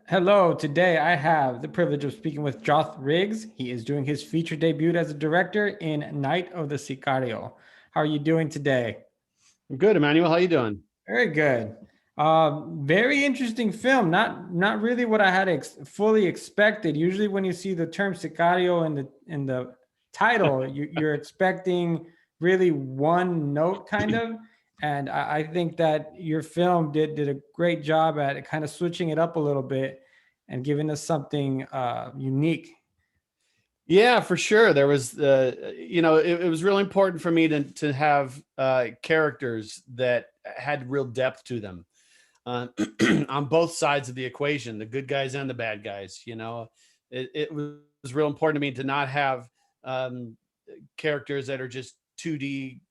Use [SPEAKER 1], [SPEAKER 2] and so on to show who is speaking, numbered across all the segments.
[SPEAKER 1] Hello, today I have the privilege of speaking with Joth Riggs. He is doing his feature debut as a director in Night of the Sicario. How are you doing today?
[SPEAKER 2] I'm good, Emmanuel. How you doing?
[SPEAKER 1] Very good. Very interesting film. Not really what I had fully expected. Usually, when you see the term Sicario in the title, you're expecting really one note kind of. And I think that your film did a great job at kind of switching it up a little bit and giving us something unique.
[SPEAKER 2] Yeah, for sure. There was, it was really important for me to have characters that had real depth to them uh, on both sides of the equation, the good guys and the bad guys. It was real important to me to not have um, characters that are just 2D,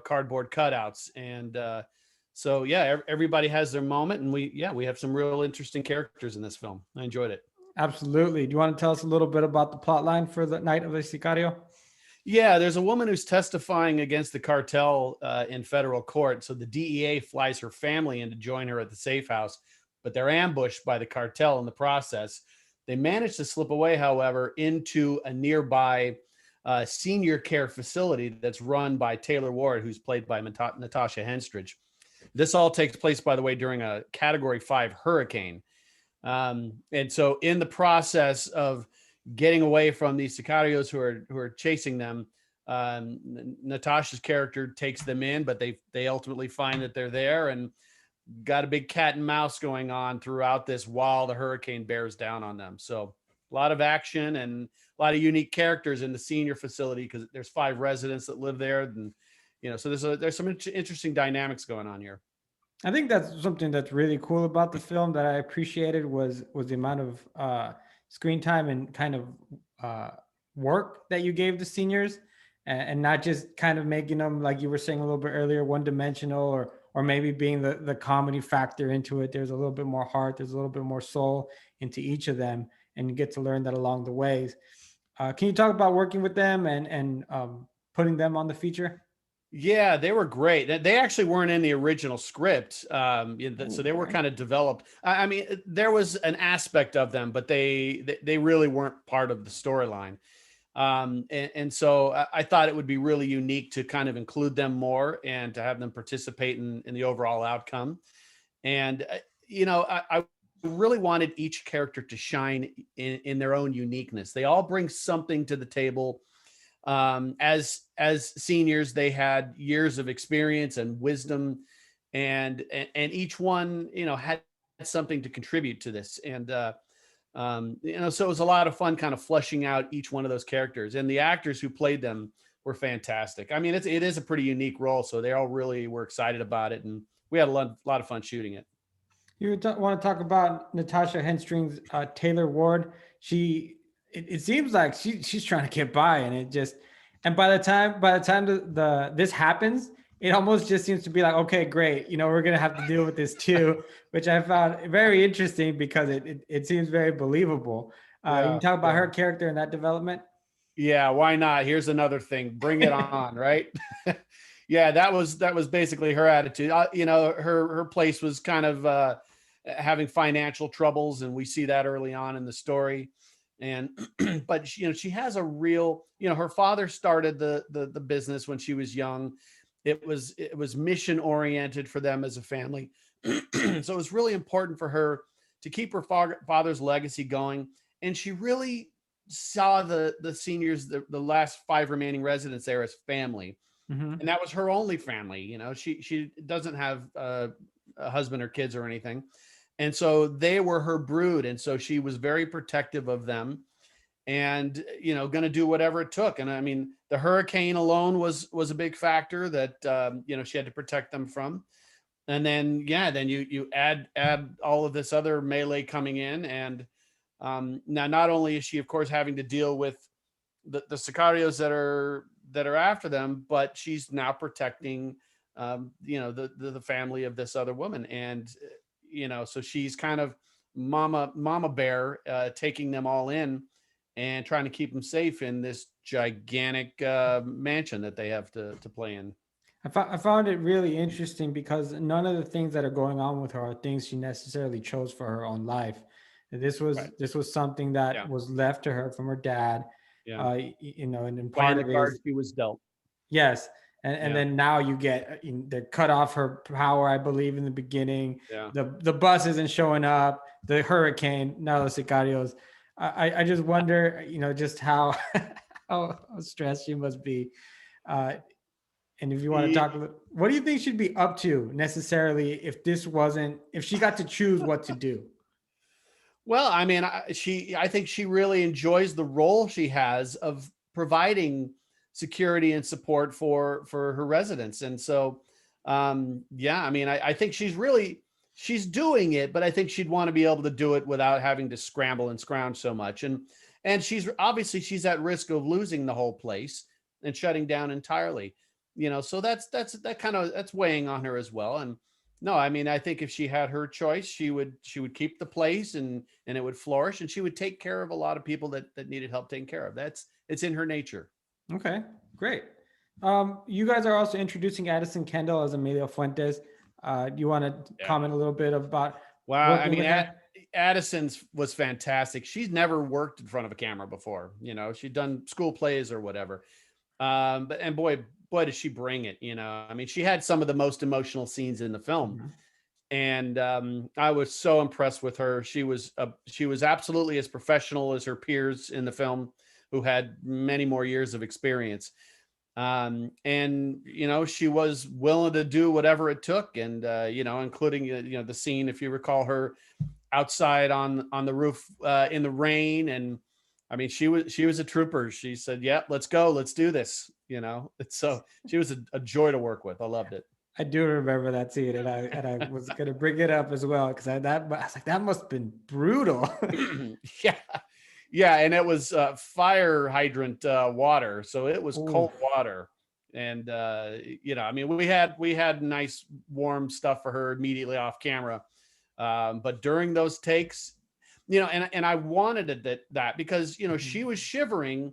[SPEAKER 2] cardboard cutouts. And so, yeah, everybody has their moment, and we have some real interesting characters in this film. I enjoyed it.
[SPEAKER 1] Absolutely. Do you want to tell us a little bit about the plot line for the Night of the Sicario?
[SPEAKER 2] Yeah, there's a woman who's testifying against the cartel in federal court. So the DEA flies her family in to join her at the safe house, but they're ambushed by the cartel in the process. They manage to slip away, however, into a nearby senior care facility that's run by Taylor Ward, who's played by Natasha Henstridge. This all takes place, by the way, during a Category 5 hurricane. And so, in the process of getting away from these sicarios who are chasing them, Natasha's character takes them in, but they ultimately find that they're there and got a big cat and mouse going on throughout this while the hurricane bears down on them. So a lot of action and a lot of unique characters in the senior facility because there's 5 residents that live there, and so there's some interesting dynamics going on here.
[SPEAKER 1] I think that's something that's really cool about the film that I appreciated was the amount of screen time and kind of uh, work that you gave the seniors, and not just kind of making them, like you were saying a little bit earlier, one dimensional, or maybe being the comedy factor into it. There's a little bit more heart, there's a little bit more soul into each of them, and you get to learn that along the ways. Can you talk about working with them and putting them on the feature?
[SPEAKER 2] Yeah, they were great. They actually weren't in the original script, so they were
[SPEAKER 1] Okay.
[SPEAKER 2] kind of developed. I mean, there was an aspect of them, but they really weren't part of the storyline. And so I thought it would be really unique to kind of include them more and to have them participate in the overall outcome. And I really wanted each character to shine in their own uniqueness. They all bring something to the table. As seniors, they had years of experience and wisdom, and each one had something to contribute to this. And so it was a lot of fun kind of fleshing out each one of those characters, and the actors who played them were fantastic. I mean, it is a pretty unique role, so they all really were excited about it, and we had a lot of fun shooting it.
[SPEAKER 1] You want to talk about Natasha Henstridge's Taylor Ward? It seems like she's trying to get by, and it just and by the time this happens, it almost just seems to be like, okay, great, we're gonna have to deal with this too, which I found very interesting because it seems very believable. You can
[SPEAKER 2] Yeah,
[SPEAKER 1] talk about
[SPEAKER 2] yeah.
[SPEAKER 1] her character and that development.
[SPEAKER 2] Yeah, why not? Here's another thing. Bring it on, right? Yeah, that was basically her attitude. Her place was kind of having financial troubles, and we see that early on in the story. And but she has a real, her father started the business when she was young. It was mission oriented for them as a family. So it was really important for her to keep her father's legacy going, and she really saw the seniors, the last 5 remaining residents there, as family,
[SPEAKER 1] Hmm.
[SPEAKER 2] and that was her only family. She doesn't have a husband or kids or anything, and so they were her brood, and so she was very protective of them, and going to do whatever it took. And I mean, the hurricane alone was a big factor that she had to protect them from. And then then you add all of this other melee coming in, and now not only is she, of course, having to deal with the sicarios that are after them, but she's now protecting the family of this other woman. And so she's kind of mama bear, taking them all in and trying to keep them safe in this gigantic mansion that they have to play in.
[SPEAKER 1] I found it really interesting because none of the things that are going on with her are things she necessarily chose for her own life.
[SPEAKER 2] Right.
[SPEAKER 1] This was something that
[SPEAKER 2] Yeah.
[SPEAKER 1] was left to her from her dad.
[SPEAKER 2] Yeah.
[SPEAKER 1] You know, and then
[SPEAKER 2] Playing
[SPEAKER 1] part
[SPEAKER 2] the
[SPEAKER 1] of it
[SPEAKER 2] cards
[SPEAKER 1] is
[SPEAKER 2] she was dealt.
[SPEAKER 1] yes, and
[SPEAKER 2] Yeah.
[SPEAKER 1] then now you get they cut off her power, I believe, in the beginning.
[SPEAKER 2] Yeah.
[SPEAKER 1] The bus isn't showing up. The hurricane, now the sicarios. I just wonder, you know, just how how stressed she must be. Uh, and if you want to talk, what do you think she'd be up to necessarily if this wasn't, if she got to choose what to do?
[SPEAKER 2] Well, I mean, I think she really enjoys the role she has of providing security and support for her residents. And so, yeah, I mean, I think she's doing it, but I think she'd want to be able to do it without having to scramble and scrounge so much. And she's obviously she's at risk of losing the whole place and shutting down entirely. You know, so that's weighing on her as well. And no, I mean, I think if she had her choice, she would keep the place and it would flourish, and she would take care of a lot of people that needed help taken care of. It's in her nature.
[SPEAKER 1] Okay, great. You guys are also introducing Addison Kendall as Emilio Fuentes. Do you want to
[SPEAKER 2] Yeah.
[SPEAKER 1] comment a little bit about
[SPEAKER 2] Wow. I
[SPEAKER 1] working
[SPEAKER 2] mean,
[SPEAKER 1] with her?
[SPEAKER 2] Addison's was fantastic. She's never worked in front of a camera before. You know, she'd done school plays or whatever. But and boy, does she bring it. You know, I mean, she had some of the most emotional scenes in the film,
[SPEAKER 1] Mhm.
[SPEAKER 2] and I was so impressed with her. She was absolutely as professional as her peers in the film, who had many more years of experience. And you know, she was willing to do whatever it took, and you know, including you know, the scene, if you recall, her outside on the roof in the rain. And I mean, she was a trooper. She said, "Yeah, let's go, let's do this." You know, it's so she was a joy to work with. I loved it.
[SPEAKER 1] I do remember that scene, and I was gonna bring it up as well because I was like that must have been brutal.
[SPEAKER 2] Yeah, yeah, and it was fire hydrant water, so it was
[SPEAKER 1] Ooh.
[SPEAKER 2] cold water. And you know, I mean, we had nice warm stuff for her immediately off camera, but during those takes, you know, and I wanted it that because you know, she was shivering,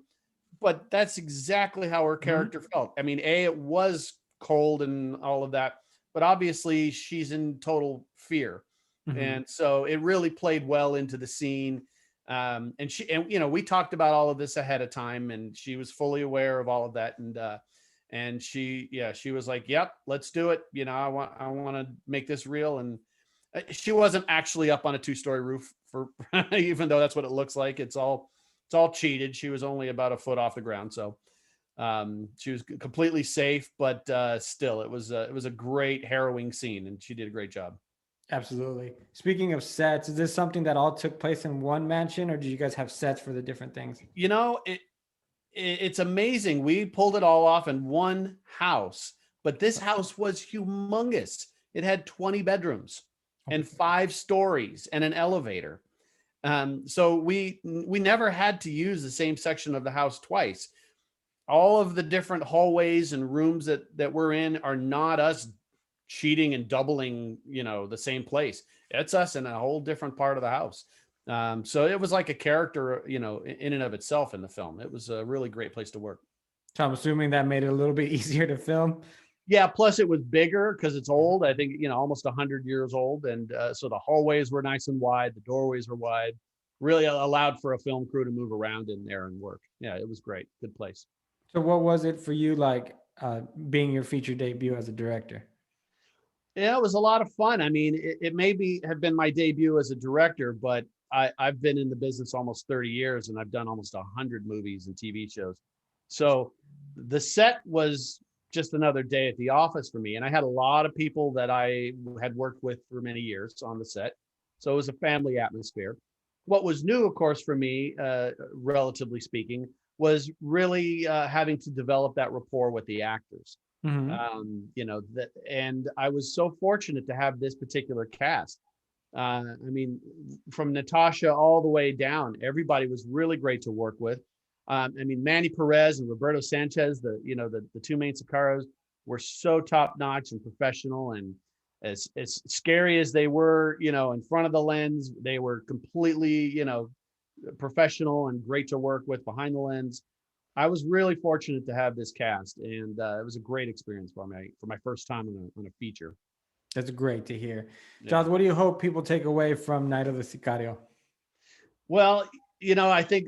[SPEAKER 2] but that's exactly how her
[SPEAKER 1] Mhm.
[SPEAKER 2] character felt. I mean, it was cold and all of that, but obviously she's in total fear.
[SPEAKER 1] Mhm.
[SPEAKER 2] And so it really played well into the scene. And you know, we talked about all of this ahead of time, and she was fully aware of all of that. And she was like, "Yep, let's do it. You know, I want to make this real." And she wasn't actually up on a two-story roof for, even though that's what it looks like. It's all cheated. She was only about a foot off the ground, so she was completely safe. But still, it was a great harrowing scene, and she did a great job.
[SPEAKER 1] Absolutely. Speaking of sets, is this something that all took place in one mansion, or do you guys have sets for the different things?
[SPEAKER 2] You know, it's amazing. We pulled it all off in one house, but this house was humongous. It had 20 bedrooms and 5 stories and an elevator. So we never had to use the same section of the house twice. All of the different hallways and rooms that we're in are not us cheating and doubling, you know, the same place. It's us in a whole different part of the house. So it was like a character, you know, in and of itself in the film. It was a really great place to work.
[SPEAKER 1] So I'm assuming that made it a little bit easier to film.
[SPEAKER 2] Yeah, plus it was bigger because it's old. I think, you know, almost 100 years old. And so the hallways were nice and wide. The doorways were wide. Really allowed for a film crew to move around in there and work. Yeah, it was great. Good place.
[SPEAKER 1] So what was it for you like being your feature debut as a director?
[SPEAKER 2] Yeah, it was a lot of fun. I mean, it maybe have been my debut as a director, but I've been in the business almost 30 years, and I've done almost 100 movies and TV shows. So the set was just another day at the office for me. And I had a lot of people that I had worked with for many years on the set. So it was a family atmosphere. What was new, of course, for me, relatively speaking, was really having to develop that rapport with the actors.
[SPEAKER 1] Hmm.
[SPEAKER 2] You know, that, and I was so fortunate to have this particular cast. I mean, from Natasha all the way down, everybody was really great to work with. I mean, Manny Perez and Roberto Sanchez, the two main Sicarios, were so top notch and professional. And as scary as they were, you know, in front of the lens, they were completely, you know, professional and great to work with behind the lens. I was really fortunate to have this cast, and it was a great experience for my first time on a feature.
[SPEAKER 1] That's great to hear.
[SPEAKER 2] Yeah.
[SPEAKER 1] Joth, what do you hope people take away from Night of the Sicario?
[SPEAKER 2] Well, I think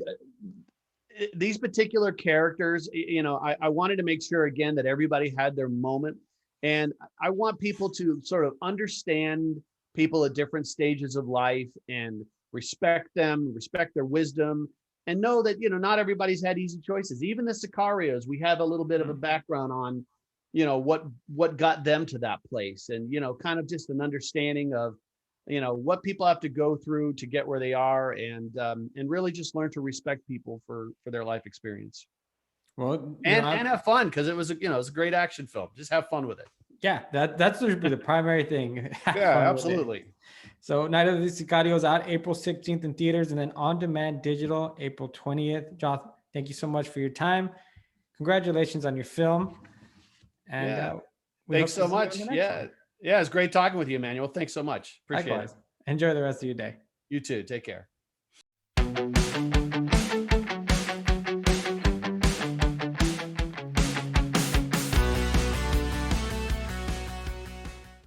[SPEAKER 2] these particular characters, I wanted to make sure again that everybody had their moment. And I want people to sort of understand people at different stages of life and respect them, respect their wisdom, and know that, not everybody's had easy choices. Even the Sicarios, we have a little bit of a background on, what got them to that place. And, kind of just an understanding of, what people have to go through to get where they are, and really just learn to respect people for their life experience.
[SPEAKER 1] Well,
[SPEAKER 2] And have fun, because it was it's a great action film. Just have fun with it.
[SPEAKER 1] yeah, that should be the primary thing. Have
[SPEAKER 2] Yeah,
[SPEAKER 1] fun with it.
[SPEAKER 2] absolutely.
[SPEAKER 1] So Night of the Sicarios out April 16th in theaters, and then on demand digital April 20th. Joth, thank you so much for your time. Congratulations on your film. And
[SPEAKER 2] Yeah.
[SPEAKER 1] we
[SPEAKER 2] Thanks
[SPEAKER 1] hope to
[SPEAKER 2] so
[SPEAKER 1] see you on
[SPEAKER 2] much.
[SPEAKER 1] the next
[SPEAKER 2] Yeah.
[SPEAKER 1] one.
[SPEAKER 2] Yeah, it's great talking with you, Emmanuel. Thanks so much. Appreciate
[SPEAKER 1] Likewise.
[SPEAKER 2] it.
[SPEAKER 1] Enjoy the rest of your day.
[SPEAKER 2] You too. Take care.